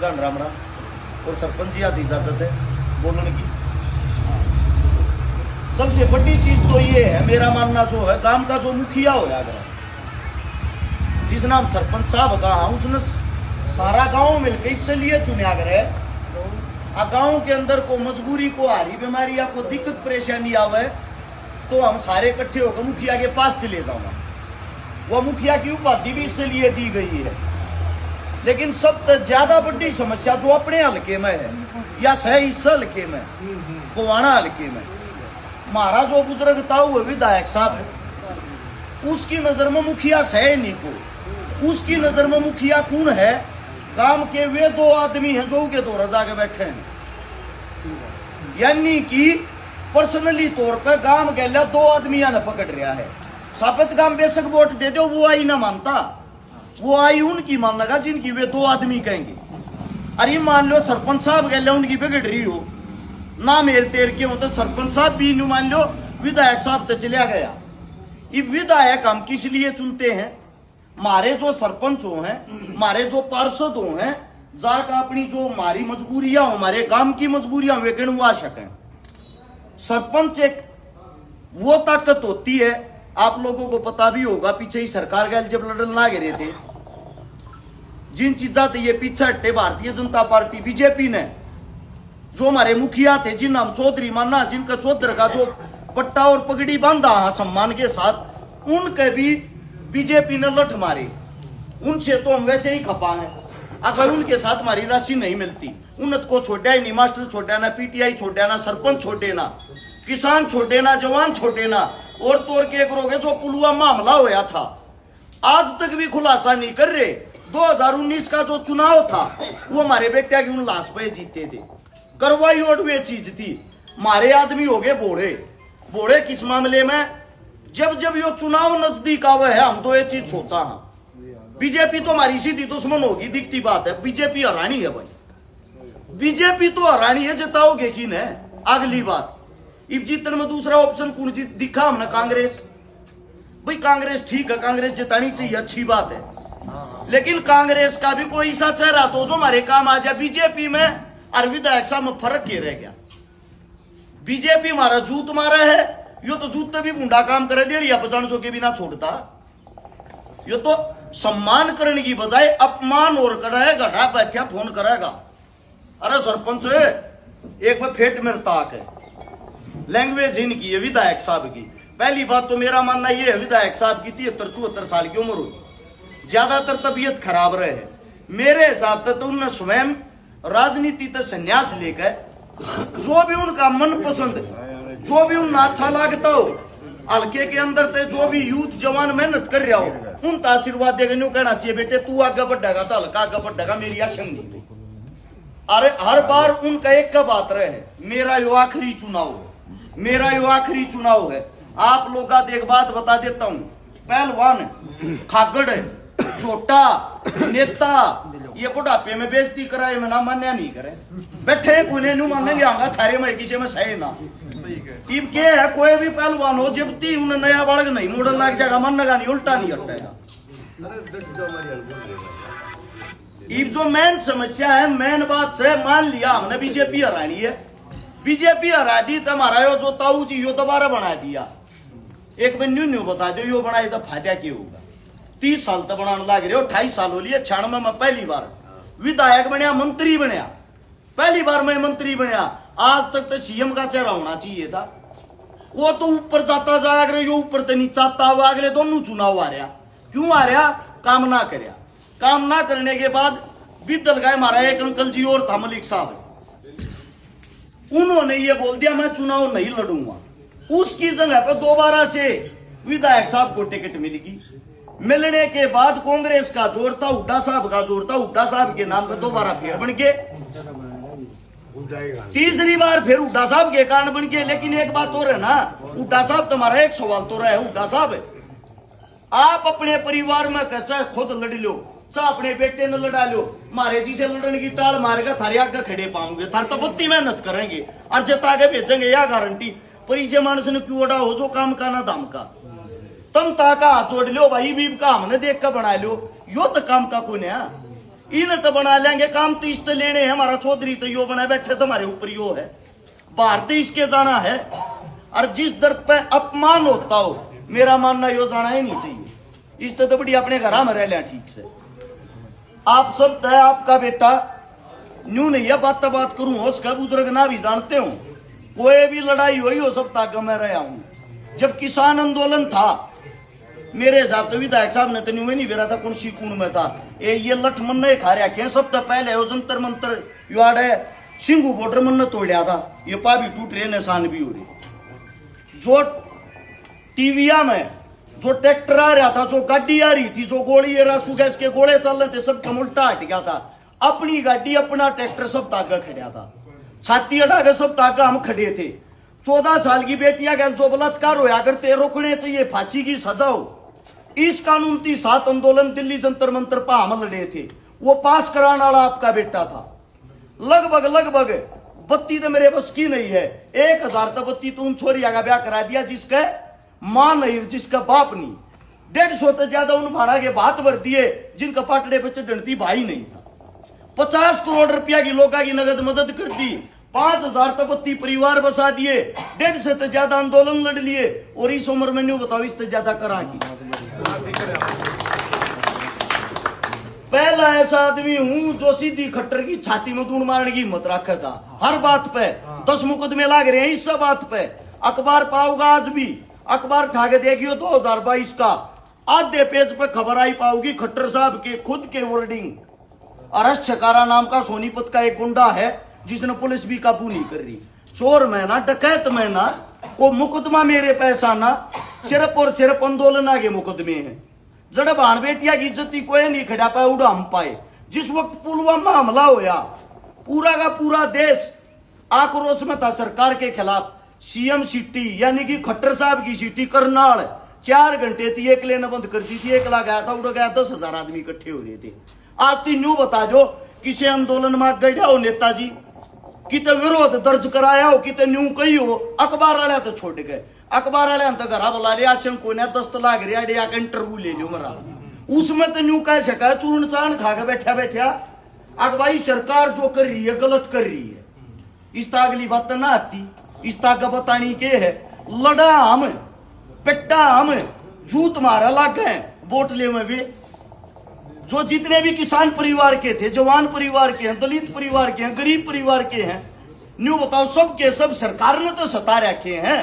प्रधान राम राम। और सरपंच जी आदि इजाजत है बोलने की। सबसे बड़ी चीज तो ये है, मेरा मानना जो है, गांव का जो मुखिया हो अगर जिस नाम सरपंच साहब का, उसने सारा गांव मिलकर इसलिए चुना करे गांव के अंदर को मजबूरी को हारी बीमारी या को दिक्कत परेशानी आवे तो हम सारे इकट्ठे होकर मुखिया के पास चले जाऊंगा। वह मुखिया की उपाधि भी इसलिए दी गई है। लेकिन सबसे ज्यादा बड़ी समस्या जो अपने हल्के में है या सह इस हल्के में, गोवाना हल्के में, हमारा जो बुजुर्ग था वो विधायक साहब है, उसकी नजर में मुखिया सह नहीं को, उसकी नजर में मुखिया कौन है? काम के वे दो आदमी हैं जो के दो रजा के बैठे हैं, यानी कि पर्सनली तौर पर गांव गैला दो आदमिया ने पकड़ रहा है। साबित गांव बेशक वोट दे दो, वो आई ना मानता, वो आई उनकी मान लगा जिनकी वे दो आदमी कहेंगे। अरे मान लो सरपंच साहब गैला उनकी बिगड़ रही हो ना, मेरे तेर के हो तो सरपंच साहब भी नहीं, मान लो विधायक साहब तो चला गया। ये विधायक हम किस लिए चुनते हैं? हमारे जो सरपंच हो हैं, हमारे जो पार्षद हो हैं, जाकर अपनी जो हमारी मजबूरियां हो, हमारे काम की मजबूरियां वे गिनवा सकें। सरपंच एक वो ताकत होती है, आप लोगों को पता भी होगा, पीछे ही सरकार गैल जब लड़न ना गिरे थे, जिन चीजा थे ये पीछे हट्टे भारतीय जनता पार्टी बीजेपी ने, जो हमारे मुखिया थे जिन नाम चौधरी माना, जिनका चौधरी का जो पट्टा और पगड़ी बांधा सम्मान के साथ, उनके भी बीजेपी ने लठ मारे। उनसे तो हम वैसे ही खपा हैं। अगर उनके साथ हमारी राशि नहीं मिलती, उन्नत को छोड़ा ही नहीं, मास्टर छोड़ा ना, पीटीआई छोड़ा ना, सरपंच छोटे ना, किसान छोटे ना, जवान छोटे ना, और तोड़ के करोगे जो पुलवामा हमला होया था, आज तक भी खुलासा नहीं कर रहे। 2019 का जो चुनाव था वो हमारे बेटा की उन लाश पे जीते थे, करवाई और वे चीज थी। हमारे आदमी हो गए बोड़े, बोड़े किस मामले में? जब जब ये चुनाव नजदीक आवे है, हम तो ये चीज सोचा है, बीजेपी तो हमारी सीधी दुश्मन होगी, दिखती बात है। बीजेपी हरानी है भाई, बीजेपी तो हरानी है, जिताओगे कि न? अगली बात, इब जीतने में दूसरा ऑप्शन कौन जीत दिखा हमने? कांग्रेस। भाई कांग्रेस ठीक है, कांग्रेस जितानी चाहिए, अच्छी बात है, लेकिन कांग्रेस का भी कोई ऐसा चेहरा तो जो हमारे काम आ जाए। बीजेपी में और विधायक साहब में फर्क क्या रह गया? बीजेपी हमारा जूत मारा है, यो तो जूत भी गुंडा काम करे दे या बचान जो के बिना छोड़ता, यो तो सम्मान करने की बजाय अपमान और करेगा, घटा बैठा फोन करेगा। अरे सरपंच एक बार फेट मेरे ताक है, लैंग्वेज इनकी है विधायक साहब की। पहली बात तो मेरा मानना यह है, विधायक साहब की 73-74 साल की उम्र हो, ज्यादातर तबीयत खराब रहे है। मेरे हिसाब से तो उन्होंने स्वयं राजनीति से संन्यास लेकर जो भी उनका मन पसंद, जो भी उन्हें अच्छा लगता हो, हल्के के अंदर ते जो भी यूथ जवान मेहनत कर रहा हो, उनका आशीर्वाद देगा। न्यू कहना चाहिए बेटे तू आगे बढ़ेगा तो हल्का आगे बढ़ेगा, मेरी आशंका। अरे हर बार उनका एक का बात रहे, मेरा यो आखिरी चुनाव है, मेरा यो आखिरी चुनाव है। आप लोग का एक बात बता देता हूं, पहलवान खागड़ छोटा नेता ये बुढ़ापे में बेइज्जती कराए में ना मान्या नहीं करे, बैठे कोने नु मानेंगे आंगा थारे में किसी में सही ना। इब के है कोई भी पहलवान हो, जब ती उन्हें नया बालक नहीं मॉडल लग जाएगा, मन लगा नहीं, उल्टा नहीं हटेगा। इब जो मेन समस्या है, मेन बात से मान लिया हमने बीजेपी हरानी है, बीजेपी हरा दी तो हमारा यो जो ताऊ जी यो दोबारा बना दिया। एक बार न्यू बता दो यो बनाए तो फायदा क्या होगा? 30 साल तक बनाने लग रहे हो, 28 साल हो लिए। 96 में पहली बार विधायक बनया, मंत्री बनया, पहली बार मैं मंत्री बनया। आज तक तो सीएम का चेहरा होना चाहिए था, वो तो ऊपर जाता जा रहे, यो ऊपर तो नीचे आता हुआ। अगले दोनों चुनाव आ रहा, क्यों आ रहा? काम ना करया, काम ना करने के बाद बिदल गए। हमारा एक अंकल जी और था मलिक साहब, उन्होंने ये बोल दिया मैं चुनाव नहीं लड़ूंगा। उसकी जगह पर दोबारा से विधायक साहब को टिकट मिलेगी। मिलने के बाद कांग्रेस का जोर था, हुड्डा साहब का जोर था, हुड्डा साहब के नाम पे दोबारा फिर बन के, तीसरी बार फिर हुड्डा साहब के कारण बन के। लेकिन एक बात और है ना, हुड्डा साहब तुम्हारा एक सवाल तो रहा है, हुड्डा साहब आप अपने परिवार में चाहे खुद लड़ लो, चाहे अपने बेटे ने लड़ा लो, मारे जी से लड़ने की टाल मारेगा, थारे आगे खड़े पाऊंगे, थार तो बत्ती मेहनत करेंगे और जता के भेजेंगे, या गारंटी। पर इसे मानस ने क्यों हो जो काम का ना दाम का, तुम ताका हाथ जोड़ लो भाई, भी का हमने देख कर बना लो, यो तो काम का कोई नहीं। इन तो बना लेंगे काम तो इस लेने हैं। हमारा चौधरी तो यो बना बैठे तो हमारे ऊपर यो है, बाहर तो इसके जाना है। और जिस दर पे अपमान होता हो, मेरा मानना यो जाना ही नहीं चाहिए। इस तो बड़ी अपने घर में रह लिया ठीक से। आप सब तय आपका बेटा न्यू नहीं है, बात करूं उसका बुजुर्ग ना भी जानते हो, कोई भी लड़ाई हुई हो सब तक मैं रहा हूं। जब किसान आंदोलन था मेरे हिसाब तो विधायक साहब ने तो न्यू में नहीं बेरा था, कौन सी कौन में था ये लठ मन ने खा रखे सब तक पहले वो जंतर मंतर युवाड़ है सिंगू बॉर्डर मन ने तोड़ा था, ये पा भी टूट रहे निशान भी हो रहे। जो टीविया में जो ट्रैक्टर आ रहा था, जो गाड़ी आ रही थी, जो गोली रासू गैस के गोले चल रहे थे, सब कम उल्टा हट गया था। अपनी गाड़ी अपना ट्रैक्टर सब ताका खड़ा था, छाती हटा के सब ताका हम खड़े थे। 14 साल की बेटियां गैल जो बलात्कार होया करते रोकने चाहिए, फांसी की सजा हो। इस कानून की 7 आंदोलन दिल्ली जंतर मंतर पर हम लड़े थे, वो पास कराने वाला आपका बेटा था। लगभग बत्ती तो मेरे बस की नहीं है, 1000 तो बत्ती तुम छोरिया का ब्याह करा दिया जिसका मां नहीं जिसका बाप नहीं। 150 से ज्यादा उन भाड़ा के बात भर दिए जिनका पाटड़े पे चढ़ती भाई नहीं था। 50 करोड़ रुपया की लोगों की नगद मदद कर दी, 5000 तो बत्ती परिवार बसा दिए, 150 से ज्यादा आंदोलन लड़ लिए। और इस उम्र में न्यू बताओ इससे ज्यादा करा की। पहला ऐसा आदमी हूं जो सीधी खट्टर की छाती में दून मारने की हिम्मत रखा था। हर बात पे 10 मुकदमे लाग रहे हैं इस सब बात पे। अखबार पाओगा आज भी, अखबार ठाके देखियो 2022 का आधे पेज पे खबर आई पाओगी खट्टर साहब के खुद के वर्डिंग। अरेस्ट छकारा नाम का सोनीपत का एक गुंडा है जिसने पुलिस भी काबू नहीं कर रही। चोर में ना डकैत में ना को मुकदमा मेरे पैसा ना, सिर्फ और सिर्फ आंदोलन आगे मुकदमे हैं। जड़ भाण बेटिया की इज्जत कोई नहीं खड़ा पाए उड़ा हम पाए। जिस वक्त पुलवामा हमला होया पूरा का पूरा देश आक्रोश में था सरकार के खिलाफ। सीएम सिटी यानी कि खट्टर साहब की सिटी करनाल 4 घंटे थी एक लेना बंद कर दी थी, एक ला गया था उड़ गया, 10,000 आदमी इकट्ठे हो रहे थे। आज तीन न्यू बता दो किसी आंदोलन में गया हो नेताजी किते विरोध दर्ज कराया हो, किते न्यू कही हो, अखबार वाले तो छोड़ गए। अखबार वाले तो घर बुला लिया, को ने 10 लाख रिया का इंटरव्यू ले लियो मरा। उसमें तो न्यू कह सका चूर्ण चाण खा के बैठा अब भाई सरकार जो कर रही है गलत कर रही है। इस अगली बात ना आती, इस का बतानी के है लड़ा हम पेट्टा हम जूत मारा लाग गए बोटले में भी। जो जितने भी किसान परिवार के थे, जवान परिवार के हैं, दलित परिवार के हैं, गरीब परिवार के हैं, न्यू बताओ सब के सब सरकार ने तो सता रखे हैं।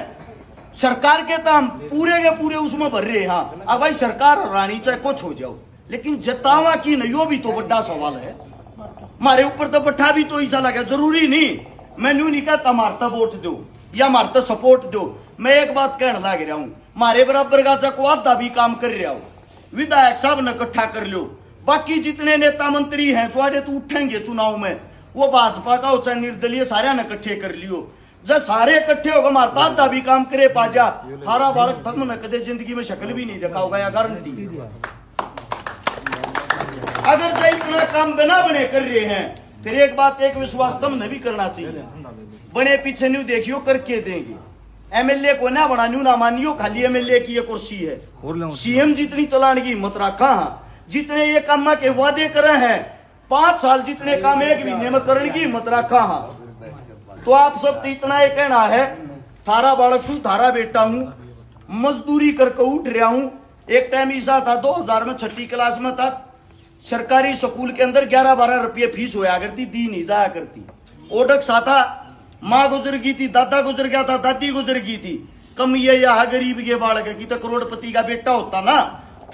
सरकार के तो हम पूरे के पूरे उसमें भर रहे हैं। हाँ अब भाई सरकार रानी चाहे कुछ हो जाओ, लेकिन जतावा की नहीं यो भी तो बड़ा सवाल है। हमारे ऊपर तो बट्ठा भी तो ऐसा लगा, जरूरी नहीं मैं न्यू नहीं कहता मारता वोट दो या मारता सपोर्ट दो। मैं एक बात कहने लग रहा हूं, मारे बराबर का को आधा भी काम कर रहा हो, विधायक साहब ने इकट्ठा कर लो। बाकी जितने नेता मंत्री हैं जो आज तो उठेंगे चुनाव में, वो भाजपा का हो चाहे निर्दलीय सारे ने इकट्ठे कर लियो। जब सारे इकट्ठे होगा मारता आधा भी काम करे पाजा, थारा बालक धर्म ने कदे जिंदगी में शक्ल भी नहीं देखा होगा या गारंटी। अगर जो इतना काम बिना बने कर रहे हैं, फिर एक बात एक विश्वास तुमने भी करना चाहिए, बने पीछे न्यू देखियो करके देंगे। एमएलए को ना बना न्यू ना मानियो, खाली एमएलए की ये कुर्सी है। सीएम जितनी चलाने की हिम्मत रखा, जितने ये काम के वादे करे हैं 5 साल जितने काम 1 महीने में करने की हिम्मत रखा। तो आप सब तो इतना ये कहना है थारा बालक छू थारा बेटा हूं, मजदूरी करके उठ रहा हूं। एक टाइम ऐसा था 2000 में 6ठी क्लास में था, सरकारी स्कूल के अंदर 11-12 रुपये फीस होया करती, दी नहीं जाया करती। ओडक सा था, माँ गुजर गई थी, दादा गुजर गया था, दादी गुजर गई थी। कम ये यहाँ गरीब के बालक की तो करोड़पति का बेटा होता ना,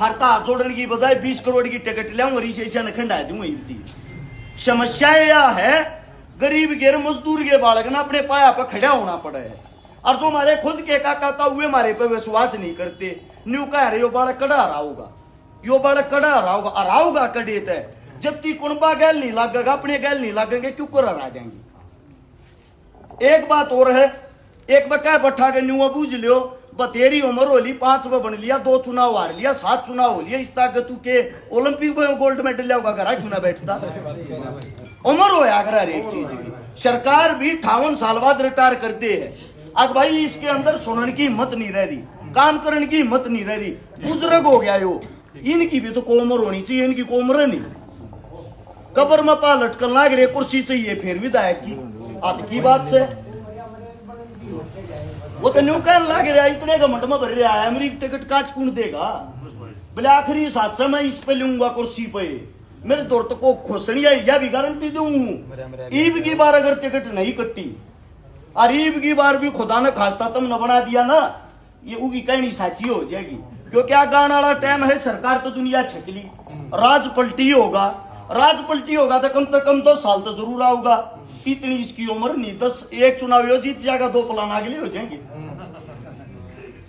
थारता हाथ जोड़ने की बजाय 20 करोड़ की टिकट ले रिसेशन खंडा दूंगा। समस्या यह है गरीब के मजदूर के बालक ना अपने पाया पर खड़ा होना पड़ा है। और जो हमारे खुद के काका था हुए हमारे पे विश्वास नहीं करते, न्यू कह रहे यो बालक कड़ा रहा होगा, यो बालक कड़ा रहा होगा कड़े तय। जब ती कुनबा गैल नहीं लगेगा, अपने गैल नहीं लगेंगे, क्यों कर आ जाएंगे। एक बात और है, एक बका बैठा के न्यू बूझ लियो, बतेरी उम्र होली 5 में बन लिया, 2 चुनाव हार लिया, 7 चुनाव हो लिया, इस ताकत तू के ओलंपिक में गोल्ड मेडल लिया घर क्यों ना बैठता। उम्र हो अगर एक चीज की सरकार भी 58 साल बाद रिटायर करते है। अब भाई इसके अंदर सुनने की हिम्मत नहीं रह रही, काम करने की हिम्मत नहीं रह रही, बुजुर्ग हो गया यो, इनकी भी तो को उम्र होनी चाहिए, इनकी को उम्र नहीं। कब्र में पा लटकन लाग रहे, कुर्सी चाहिए फिर विधायक की, आद की बात से वो तो न्यू कहने लाग रहा इतने घमंड में भर रहा है, अमरीक टिकट काट कौन देगा, बोले आखिरी साथ से मैं इस पे लूंगा कुर्सी पे, मेरे दौर तो को खोसनी आई या भी गारंटी दूं, ईब की बार अगर टिकट नहीं कट्टी और ईब की बार भी खुदा ने खास्ता तुमने बना दिया ना, ये उगी कहनी साची हो जाएगी, क्योंकि आ गाने वाला टाइम है, सरकार तो दुनिया छकली, राज पलटी होगा, राज पलटी होगा तो कम 2 साल तो जरूर आऊगा, इतनी इसकी उम्र नहीं, 10 एक चुनाव यो जीत जाएगा, 2 प्लान अगले हो जाएंगे,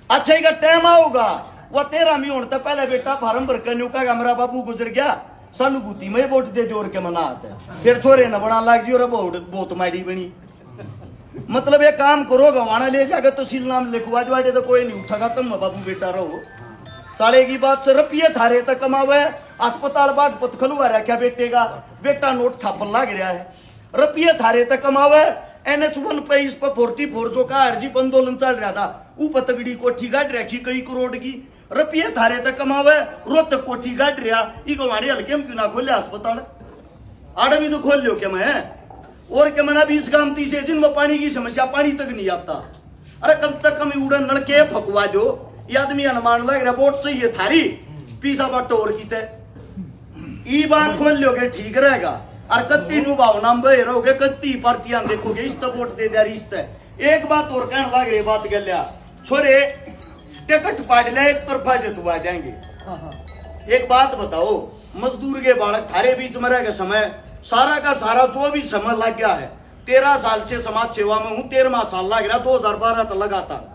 अच्छा का टाइम आऊगा, वह 13 में होने पहले बेटा फार्म भर कर कहेगा मेरा बाबू गुजर गया, सहानुभूति में वोट दे दो और के मना आता है, फिर छोरे न बना लाग जी और बहुत माड़ी बनी, मतलब ये काम करो, गवाना ले जाएगा तो सील नाम लिखवा दो, तो कोई नहीं उठागा, तुम बाबू बेटा रहो, साले की बात से रुपये थारे तक कमावे, अस्पताल बाग पत खलुआ रखा बेटे का, बेटा नोट छापन लाग रहा है, रुपये थारे तक कमावे, NH1 पे इस पर 44 जो का अर्जी आंदोलन चल रहा था, ऊपर तगड़ी कोठी गाड़ रखी कई करोड़ की, रुपये थारे तक कमावे, रोत कोठी गाड़ रहा, इको हमारे हल्के में क्यों ना खोले अस्पताल, आड़ भी तो खोल लो क्या मैं, और क्या मना 20 गांव तीसे जिनमें पानी की समस्या, पानी तक नहीं आता, अरे कम तक कम उड़ा नलके फकवा दो, ये आदमी अनुमान लग रहा वोट चाहिए थारी, पीसा बट और की थे, ई बात खोल लोगे ठीक रहेगा, और कत्ती नु भावना में रहोगे, कत्ती पार्टियां देखोगे, इस तो वोट दे दिया रिश्ते, एक बात और कहने लग रही बात गलिया, छोरे टिकट पाट ले एक तरफा जितवा जाएंगे, एक बात बताओ, मजदूर के बालक थारे बीच में रह समय, सारा का सारा जो भी समय लग गया है, 13 साल से समाज सेवा में हूँ, 13वां साल लग रहा, 2012 तक लगातार,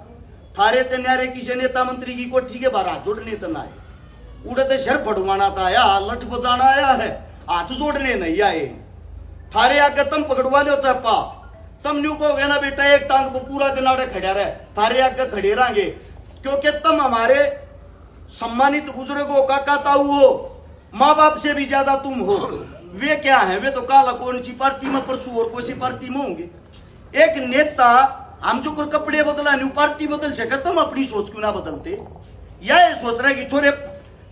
थारे ते न्यारे किसी नेता मंत्री की कोठी के बाहर हाथ जोड़ने तो ना आए, उड़ते शर फटवाना था या लठ बजाना आया है, हाथ जोड़ने नहीं आए, थारे आके तुम पकड़वा लो चप्पा, तुम न्यू कहोगे ना बेटा एक टांग पर पूरा दिन आड़े खड़ा रहे, थारे आके खड़े रहेंगे, क्योंकि तुम हमारे सम्मानित बुजुर्गों का ताऊ हो, माँ बाप से भी ज्यादा तुम हो, वे क्या है, वे तो काला कौन सी पार्टी में परसों और कोई सी पार्टी में होंगे, एक नेता हम जो कोई कपड़े बदला न्यू पार्टी बदल सके, तुम अपनी सोच क्यों ना बदलते, या ये सोच रहे कि छोरे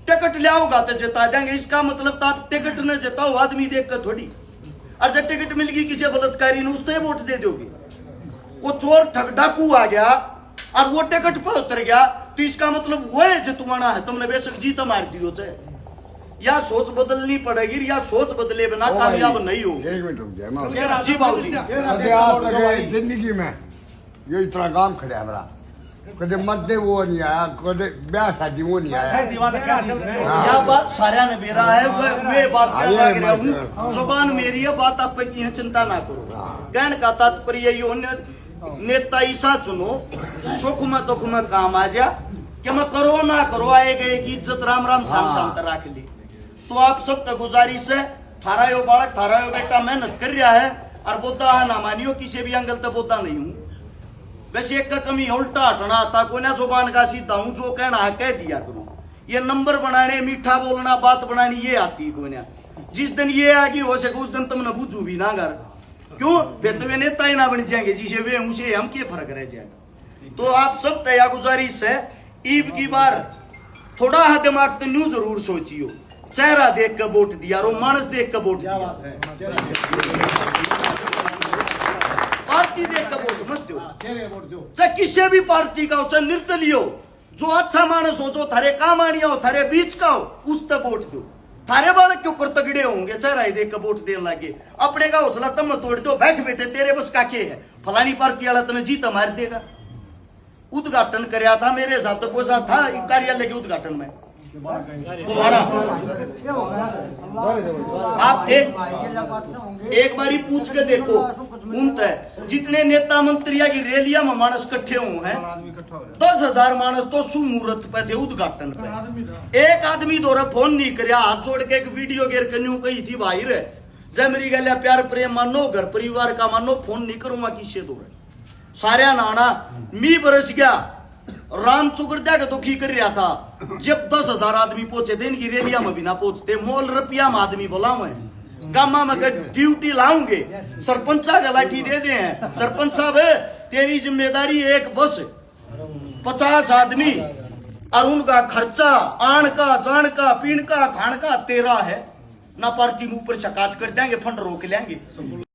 टिकट ले आओगा तो जिता देंगे, इसका मतलब तो आप टिकट न जिताओ आदमी देख कर थोड़ी, और जब टिकट मिल गई किसी बलात्कारी ने उससे वोट दे दोगे, वो चोर ठग डाकू आ गया और वो टिकट पर उतर गया, तो इसका मतलब वो है जितवाना है, तुमने बेशक जीता मार दियो चाहे, या सोच बदलनी पड़ेगी, या सोच बदले बिना कामयाब नहीं हो। एक मिनट रुक जाए जी बाबू जी, जिंदगी में ये इतना काम खड़ा है मेरा, कदे मध्य वो नहीं आया, कदे ब्याह शादी वो नहीं आया, यह बात सारा ने बेरा है, वे बात कर लग रहा हूँ, जुबान मेरी है, बात आप की है, चिंता ना करो, कहने का तात्पर्य यो नेता ऐसा चुनो, सुख में दुख में काम आ जा, कि मैं करो ना करो आएगा एक इज्जत राम राम शाम शाम तक रख ली, तो आप सब तक गुजारिश है, थारा यो बालक थारा यो बेटा मेहनत कर रहा है, और बोधा ना मानियो किसी भी एंगल तक बोधा नहीं हूँ, वैसे एक का कमी उल्टा हटना आता को ना, जुबान का सीधा हूं, जो कहना है कह दिया करूं, ये नंबर बनाने मीठा बोलना बात बनानी ये आती को ना, जिस दिन ये आगे हो सके उस दिन तुमने बूझू भी ना कर, क्यों फिर तो वे नेता ही ना बन जाएंगे, जिसे वे उसे हम क्या फर्क रह जाएगा, तो आप सब तया गुजारिश है, ईब की बार थोड़ा हा दिमाग तो न्यू जरूर सोचियो, चेहरा देख कर वोट दिया, रो मानस देख कर वोट दिया, पार्टी देख कर वोट मत दो, चाहे किसी भी पार्टी का हो, चाहे निर्दलीय हो, जो अच्छा मानस हो, जो थारे काम आनिया हो, थारे बीच का हो, उस तक वोट दो, थारे बालक क्यों कर तगड़े होंगे, चेहरा देख कर वोट देने लगे, अपने का हौसला तुम तोड़ दो, बैठ बैठे तेरे बस का के है, फलानी पार्टी वाला तने जीत मार देगा, उद्घाटन कराया था मेरे साथ, तो कोई साथ था कार्यालय के उद्घाटन में, आप थे, एक बारी पूछ के देखो, जितने नेता मंत्रिया की रैलिया में मानस इकट्ठे हुए हैं, 10,000 मानस तो सुमुहूर्त पे थे उद्घाटन पे, एक आदमी द्वारा फोन नहीं कराया, हाथ जोड़ के एक वीडियो गेर के न्यू कही थी बाहर है, जय मेरी गलिया प्यार प्रेम मानो, घर परिवार का मानो, फोन नहीं करूंगा किसी दौरे, सारे नाना मी बरस गया, राम चुकरदा का दुखी कर रहा था, जब 10,000 आदमी पहुंचे थे, इनकी रैलिया में भी ना पहुंचते, मोल रुपया में आदमी बुलाओ है, गामा में ड्यूटी लाऊंगे, सरपंचा का लाठी दे दे हैं, सरपंच साहब तेरी जिम्मेदारी एक बस 50 आदमी और उनका खर्चा आन का जान का पीण का खान का तेरा है, ना पार्टी में ऊपर शिकायत कर देंगे, फंड रोक लेंगे।